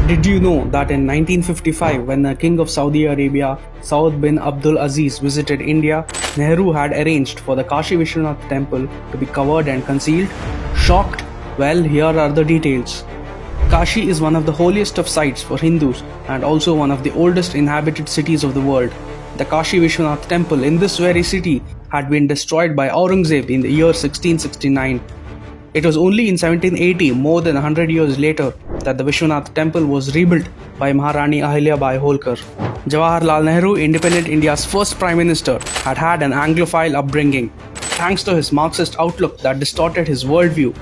Did you know that in 1955, when the King of Saudi Arabia, Saud bin Abdul Aziz, visited India, Nehru had arranged for the Kashi Vishwanath temple to be covered and concealed? Shocked? Well, here are the details. Kashi is one of the holiest of sites for Hindus and also one of the oldest inhabited cities of the world. The Kashi Vishwanath temple in this very city had been destroyed by Aurangzeb in the year 1669. It was only in 1780, more than 100 years later, that the Vishwanath temple was rebuilt by Maharani Ahilya Bai Holkar. Jawaharlal Nehru, independent India's first Prime Minister, had an Anglophile upbringing. Thanks to his Marxist outlook that distorted his worldview,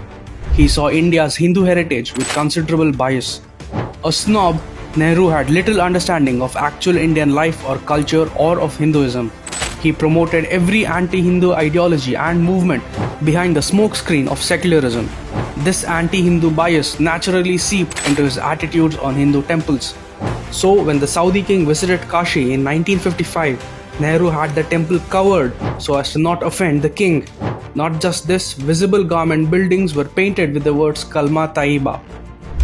he saw India's Hindu heritage with considerable bias. A snob, Nehru had little understanding of actual Indian life or culture or of Hinduism. He promoted every anti-Hindu ideology and movement behind the smokescreen of secularism. This anti-Hindu bias naturally seeped into his attitudes on Hindu temples. So, when the Saudi king visited Kashi in 1955, Nehru had the temple covered so as to not offend the king. Not just this, visible government buildings were painted with the words Kalma Taiba.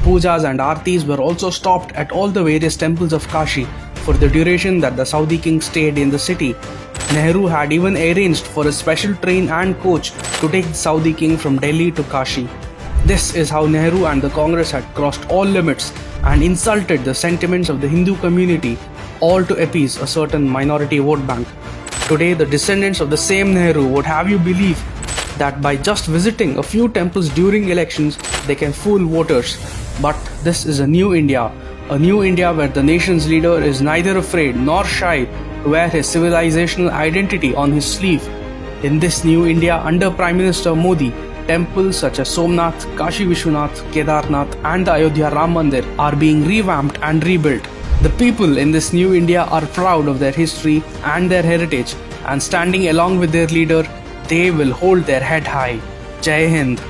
Pujas and Aartis were also stopped at all the various temples of Kashi for the duration that the Saudi king stayed in the city. Nehru had even arranged for a special train and coach to take the Saudi king from Delhi to Kashi. This is how Nehru and the Congress had crossed all limits and insulted the sentiments of the Hindu community, all to appease a certain minority vote bank. Today, the descendants of the same Nehru would have you believe that by just visiting a few temples during elections, they can fool voters. But this is a new India where the nation's leader is neither afraid nor shy to wear his civilizational identity on his sleeve. In this new India under Prime Minister Modi, temples such as Somnath, Kashi Vishwanath, Kedarnath and the Ayodhya Ram Mandir are being revamped and rebuilt. The people in this new India are proud of their history and their heritage, and standing along with their leader, they will hold their head high. Jai Hind.